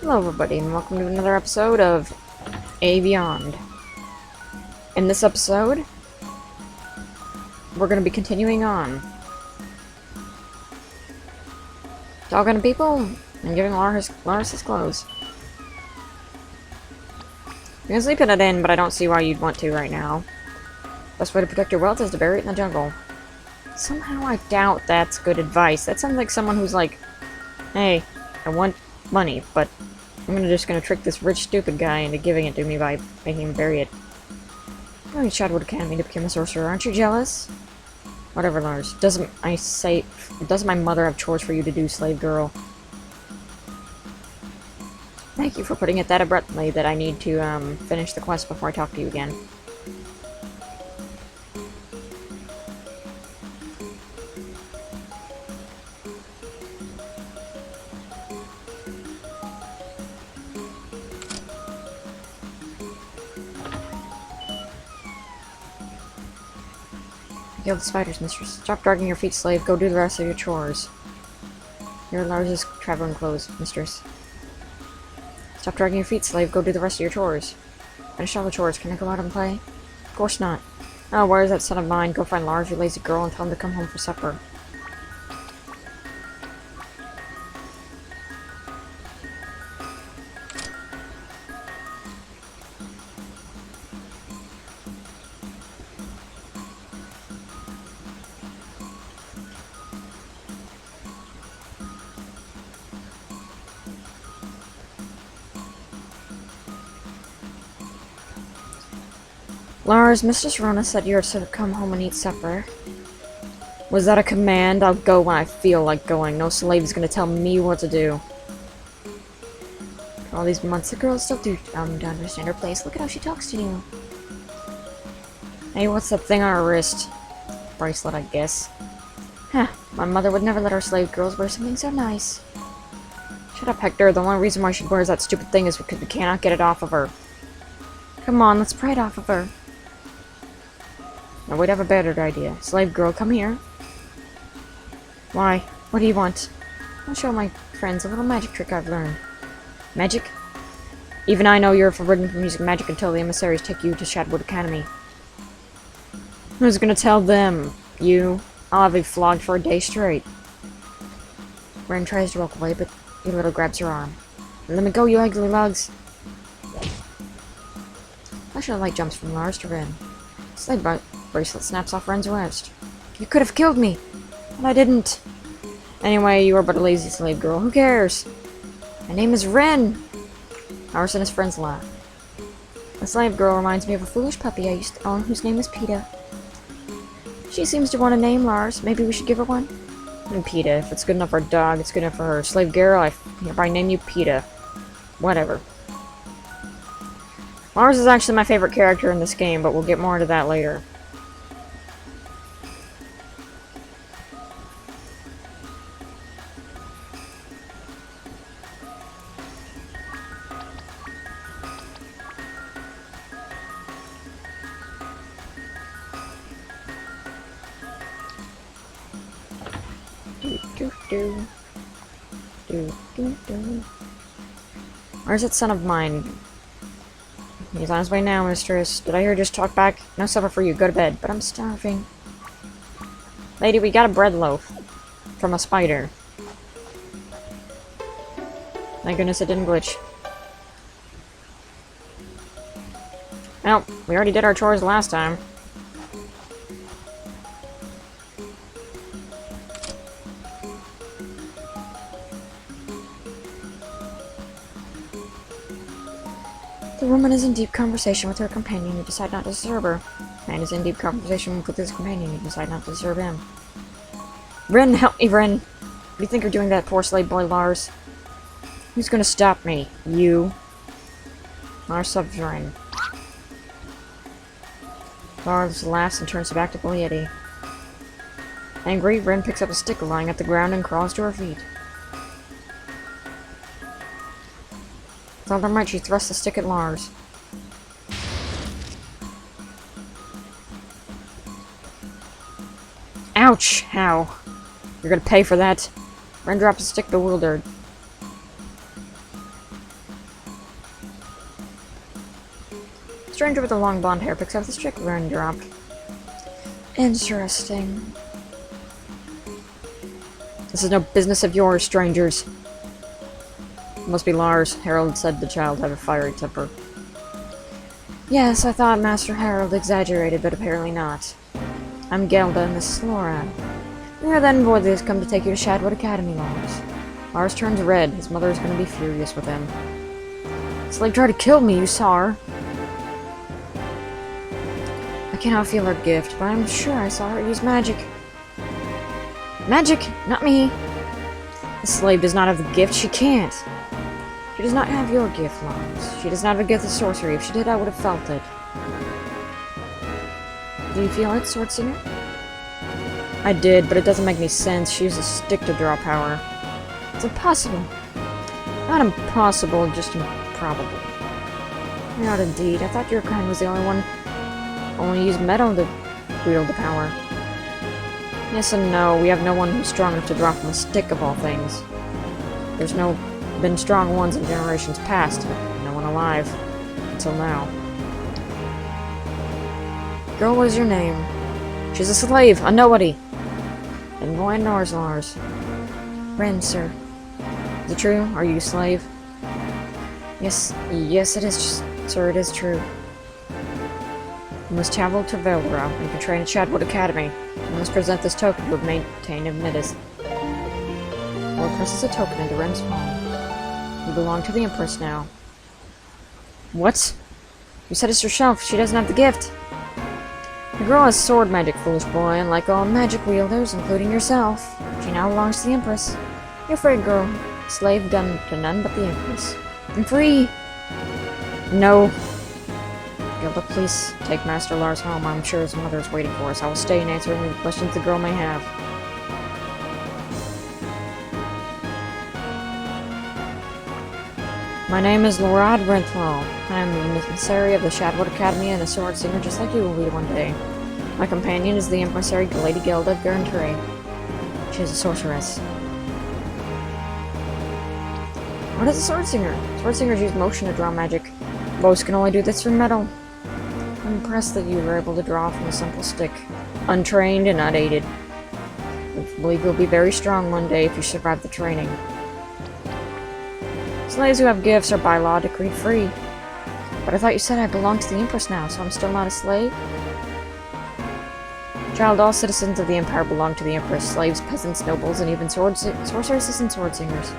Hello everybody and welcome to another episode of Aveyond. In this episode, we're going to be continuing on talking to people and giving Lars his clothes. You can sleep in it in, but I don't see why you'd want to right now. Best way to protect your wealth is to bury it in the jungle. Somehow I doubt that's good advice. That sounds like someone who's like, hey, I want money, but I'm just gonna trick this rich, stupid guy into giving it to me by making him bury it. Oh, you Shadwood Academy to become a sorcerer. Aren't you jealous? Whatever, Lars. Doesn't my mother have chores for you to do, slave girl? Thank you for putting it that abruptly that I need to, finish the quest before I talk to you again. Kill the spiders, mistress. Stop dragging your feet, slave. Go do the rest of your chores. Here are Lars's traveling clothes, mistress. Stop dragging your feet, slave. Go do the rest of your chores. Finish all the chores. Can I go out and play? Of course not. Oh, where is that son of mine? Go find Lars, you lazy girl, and tell him to come home for supper. Lars, Mistress Rona said you're to come home and eat supper. Was that a command? I'll go when I feel like going. No slave is gonna tell me what to do. For all these months, the girls still don't understand her place. Look at how she talks to you. Hey, what's that thing on her wrist? Bracelet, I guess. Huh, my mother would never let our slave girls wear something so nice. Shut up, Hector. The only reason why she wears that stupid thing is because we cannot get it off of her. Come on, let's pry it off of her. Now we'd have a better idea. Slave girl, come here. Why? What do you want? I'll show my friends a little magic trick I've learned. Magic? Even I know you're forbidden from using magic until the emissaries take you to Shadwood Academy. Who's gonna tell them? You? I'll have you flogged for a day straight. Ren tries to walk away, but Little grabs her arm. Let me go, you ugly lugs! Flashlight light jumps from Lars to Ren. Slave bracelet snaps off Ren's wrist. You could have killed me, but I didn't. Anyway, you are but a lazy slave girl. Who cares? My name is Ren! Lars and his friends laugh. The slave girl reminds me of a foolish puppy I used to own whose name is Peta. She seems to want a name, Lars. Maybe we should give her one? And Peta. If it's good enough for a dog, it's good enough for her. Slave girl, I hereby name you Peta. Whatever. Lars is actually my favorite character in this game, but we'll get more into that later. Where's that son of mine? He's on his way now, mistress. Did I hear just talk back? No supper for you. Go to bed. But I'm starving. Lady, we got a bread loaf. From a spider. Thank goodness it didn't glitch. Well, we already did our chores last time. The woman is in deep conversation with her companion. You decide not to disturb her. Man is in deep conversation with his companion. You decide not to disturb him. Ren, help me, Ren! What do you think you're doing to that poor slave boy, Lars? Who's gonna stop me? You. Lars subs Ren. Lars laughs and turns back to Polieti. Angry, Ren picks up a stick lying at the ground and crawls to her feet. With all her might, she thrusts the stick at Lars. Ouch! How? You're gonna pay for that. Ren drops the stick bewildered. Stranger with the long blonde hair picks up the stick raindrop. Interesting. This is no business of yours, strangers. It must be Lars. Harold said the child had a fiery temper. Yes, I thought Master Harold exaggerated, but apparently not. I'm Gelda, and this is Laura. We are the envoy that has come to take you to Shadwood Academy, Lars. Lars turns red. His mother is going to be furious with him. Slave tried to kill me, you saw her. I cannot feel her gift, but I'm sure I saw her use magic. Magic! Not me! The slave does not have the gift. She can't. She does not have your gift, Lars. She does not have a gift of sorcery. If she did, I would have felt it. Do you feel it, Sword Singer? I did, but it doesn't make any sense. She used a stick to draw power. It's impossible. Not impossible, just improbable. Not indeed. I thought your kind was the only one who only used metal to wield the power. Yes and no. We have no one who's strong enough to draw from a stick of all things. There's been strong ones in generations past, but no one alive. Until now. Girl, what is your name? She's a slave, a nobody. And boy knows Lars. Ren, sir. Is it true? Are you a slave? Yes, it is, sir, it is true. You must travel to Velra and can train at Shadwood Academy. You must present this token to maintain admittance. Lord presses a token into Ren's palm. You belong to the Empress now. What? You said it yourself. She doesn't have the gift. The girl has sword magic, foolish boy, and like all magic wielders, including yourself, she now belongs to the Empress. You're free, girl. Slave done to none but the Empress. I'm free! No. Gilda, please take Master Lars home. I'm sure his mother is waiting for us. I will stay and answer any questions the girl may have. My name is Lorad Renthal. I am an emissary of the Shadwood Academy and a sword singer just like you will be one day. My companion is the emissary Lady Gelda of Garantray. She is a sorceress. What is a sword singer? Sword singers use motion to draw magic. Bows can only do this through metal. I'm impressed that you were able to draw from a simple stick. Untrained and unaided. I believe you'll be very strong one day if you survive the training. Slaves who have gifts are by law decreed free. But I thought you said I belong to the Empress now, so I'm still not a slave? Child, all citizens of the Empire belong to the Empress. Slaves, peasants, nobles, and even sorceresses and sword singers.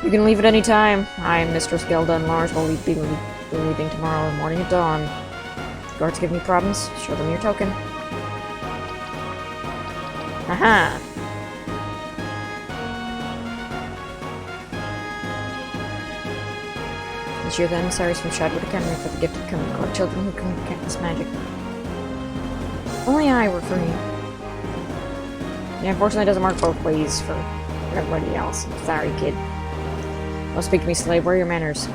You can leave at any time. I, Mistress Gelda, and Lars will be leaving tomorrow morning at dawn. Guards give me problems, show them your token. Aha! This year the emissaries from Shadwood Academy for the gift of coming collect children who can practice magic. Only I were free. Yeah, unfortunately it doesn't work both ways for everybody else. Sorry, kid. Don't speak to me, slave. Where are your manners?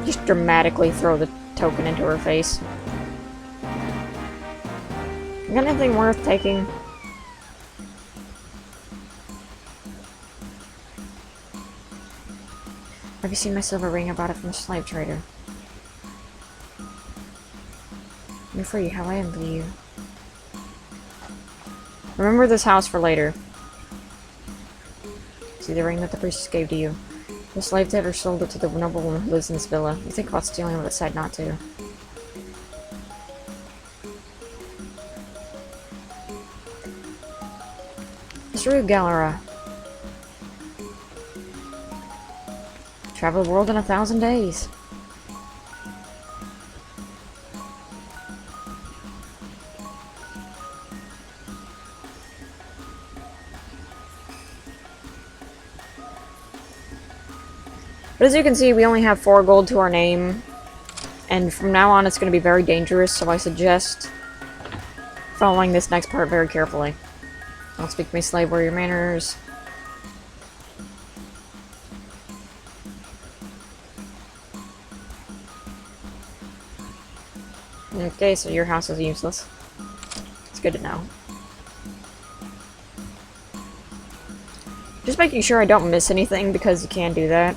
Just dramatically throw the token into her face. You got anything worth taking? Have you seen my silver ring? I bought it from a slave trader. You're free. How I envy you. Remember this house for later. See the ring that the priestess gave to you. The slave trader sold it to the noblewoman who lives in this villa. You think about stealing but decide not to. History of Galera. Travel the world in 1,000 days. But as you can see, we only have 4 gold to our name. And from now on, it's going to be very dangerous, so I suggest following this next part very carefully. Don't speak to me, slave. Where are your manners? Okay, so your house is useless. It's good to know. Just making sure I don't miss anything, because you can do that.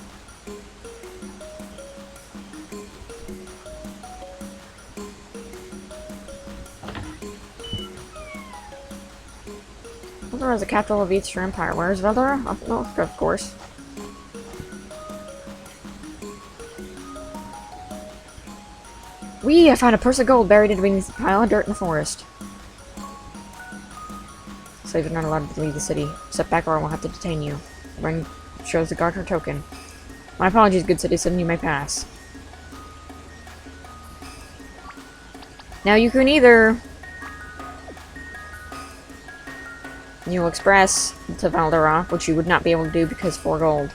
is the capital of Eastern Empire. Where is Veldora? Up north, of course. I found a purse of gold buried beneath a pile of dirt in the forest. Slaves are not allowed to leave the city. Step back or I will have to detain you. The ring shows the Garter token. My apologies, good citizen, you may pass. Now you can either... You'll express to Valdera, which you would not be able to do because 4 gold.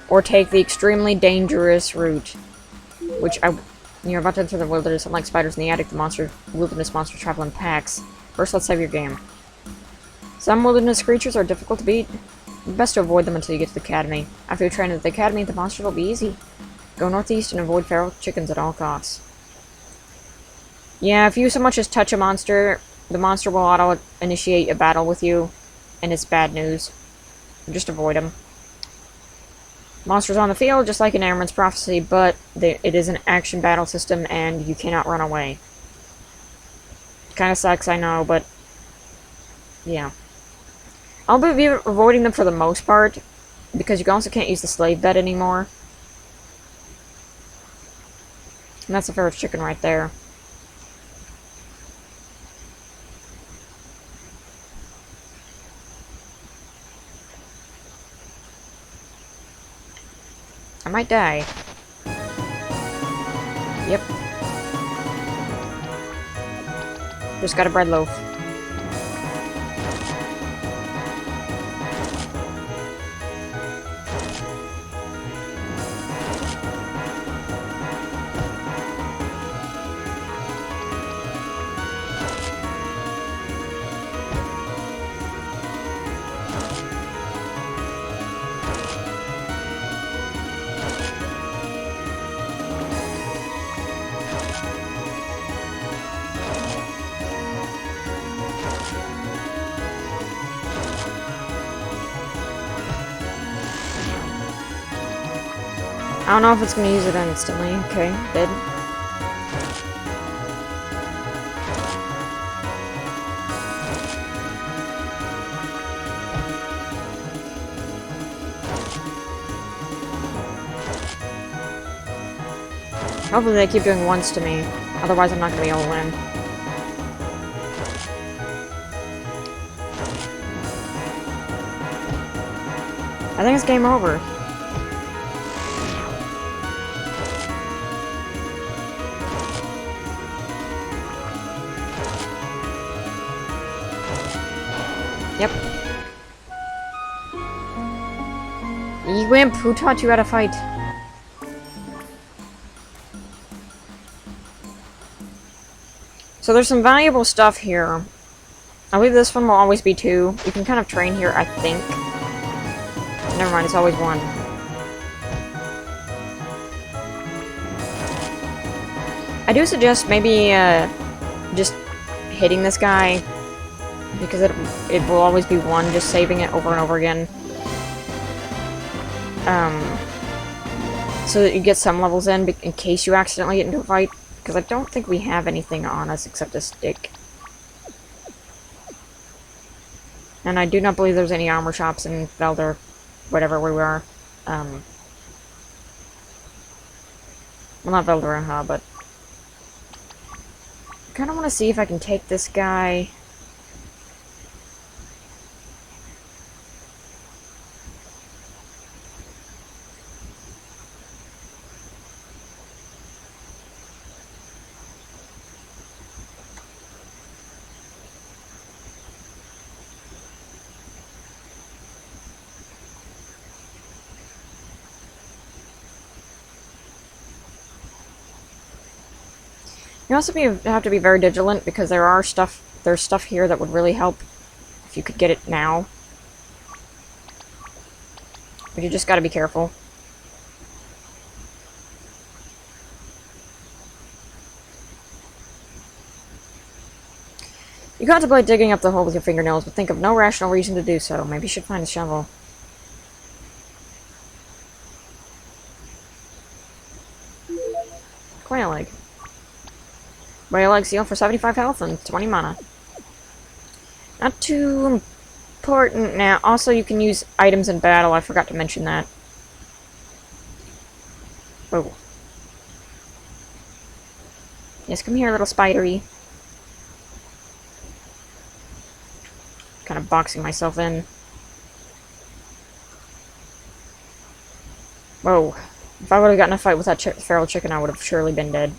Or take the extremely dangerous route, which you're about to enter the wilderness. Unlike spiders in the attic, the wilderness monsters travel in packs. First, let's save your game. Some wilderness creatures are difficult to beat. Best to avoid them until you get to the academy. After you train at the academy, the monsters will be easy. Go northeast and avoid feral chickens at all costs. Yeah, if you so much as touch a monster, the monster will auto-initiate a battle with you, and it's bad news. Just avoid them. Monsters on the field, just like in Ahriman's Prophecy, but it is an action battle system, and you cannot run away. Kinda sucks, I know, but... yeah. I'll be avoiding them for the most part, because you also can't use the slave bed anymore. And that's a feral chicken right there. I might die. Yep. Just got a bread loaf. I don't know if it's going to use it instantly. Okay, did. Hopefully they keep doing once to me. Otherwise I'm not going to be able to win. I think it's game over. Yep. You wimp, who taught you how to fight? So there's some valuable stuff here. I believe this one will always be 2. You can kind of train here, I think. Never mind, it's always 1. I do suggest maybe just hitting this guy, because it will always be 1, just saving it over and over again. So that you get some levels in case you accidentally get into a fight. Because I don't think we have anything on us except a stick. And I do not believe there's any armor shops in Velder, whatever we were. Well, not Veldora, but... I kind of want to see if I can take this guy... You also have to be very vigilant because there's stuff here that would really help if you could get it now. But you just gotta be careful. You contemplate digging up the hole with your fingernails, but think of no rational reason to do so. Maybe you should find a shovel. Quail egg. Quail egg seal for 75 health and 20 mana. Not too important now. Also, you can use items in battle. I forgot to mention that. Oh. Yes, come here, little spidery. Kind of boxing myself in. Whoa. If I would have gotten a fight with that feral chicken, I would have surely been dead.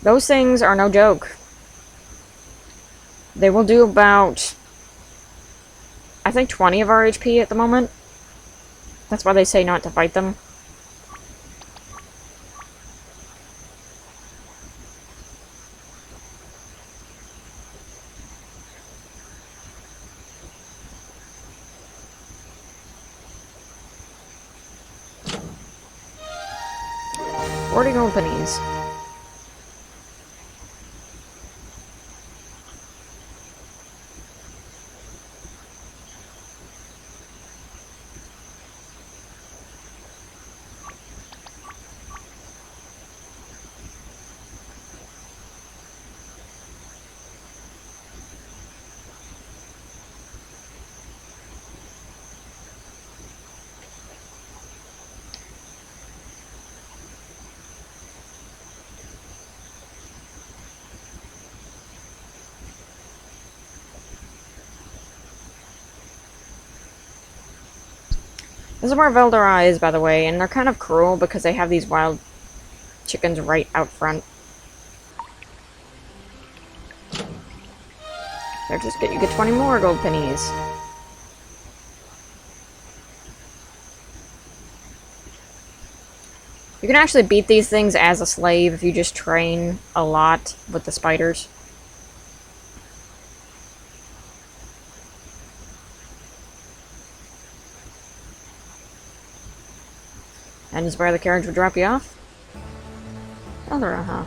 Those things are no joke. They will do about, I think, 20 of our HP at the moment. That's why they say not to fight them. $40 gold pennies. This is where Veldora is, by the way, and they're kind of cruel because they have these wild chickens right out front. There, you get 20 more gold pennies. You can actually beat these things as a slave if you just train a lot with the spiders. And is where the carriage would drop you off? Veldora, huh?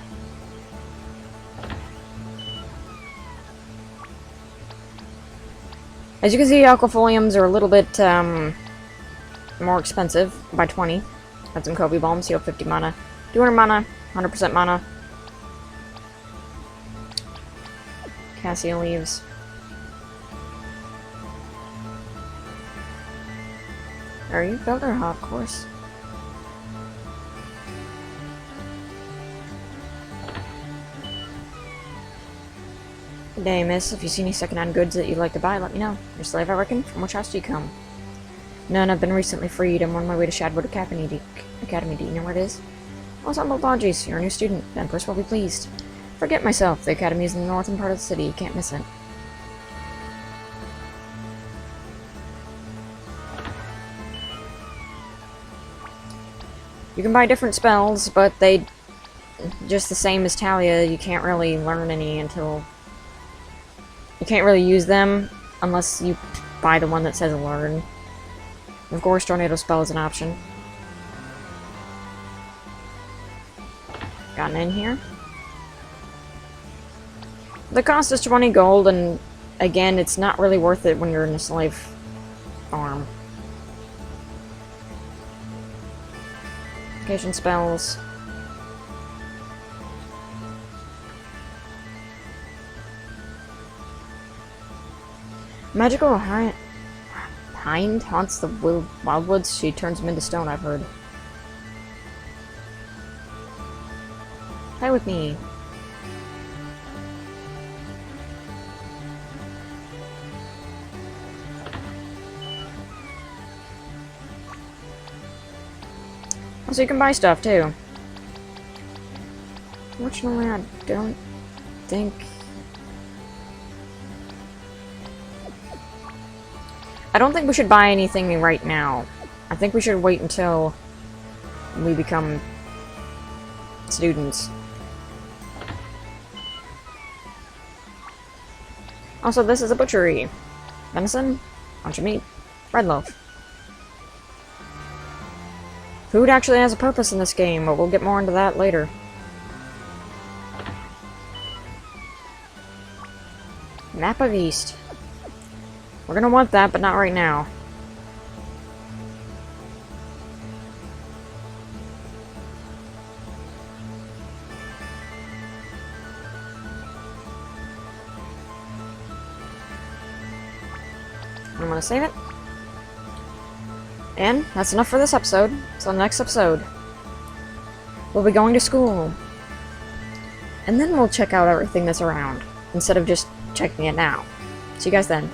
As you can see, aquafoliums are a little bit more expensive by 20. Got some Kobe bombs, heal 50 mana. 200 mana, 100% mana. Cassia leaves. Are you Veldora? Of course. Good day, miss. If you see any second-hand goods that you'd like to buy, let me know. Your slave, I reckon. From which house do you come? None. I've been recently freed. I'm on my way to Shadwood Academy. Do you know where it is? Oh, it's on Apologies. You're a new student. The Empress will be pleased. Forget myself. The academy is in the northern part of the city. You can't miss it. You can buy different spells, but they just the same as Talia. You can't really learn any until... You can't really use them unless you buy the one that says learn. Of course, Tornado Spell is an option. Gotten in here. The cost is 20 gold, and again, it's not really worth it when you're in a slave farm. Occasion spells. Magical Hind haunts the wildwoods. She turns them into stone, I've heard. Play with me. Also, you can buy stuff, too. Fortunately, I don't think... I don't think we should buy anything right now. I think we should wait until we become students. Also, this is a butchery. Venison, bunch of meat, red loaf. Food actually has a purpose in this game, but we'll get more into that later. Map of East. We're gonna want that, but not right now. I'm gonna save it. And that's enough for this episode. So next episode, we'll be going to school. And then we'll check out everything that's around, instead of just checking it now. See you guys then.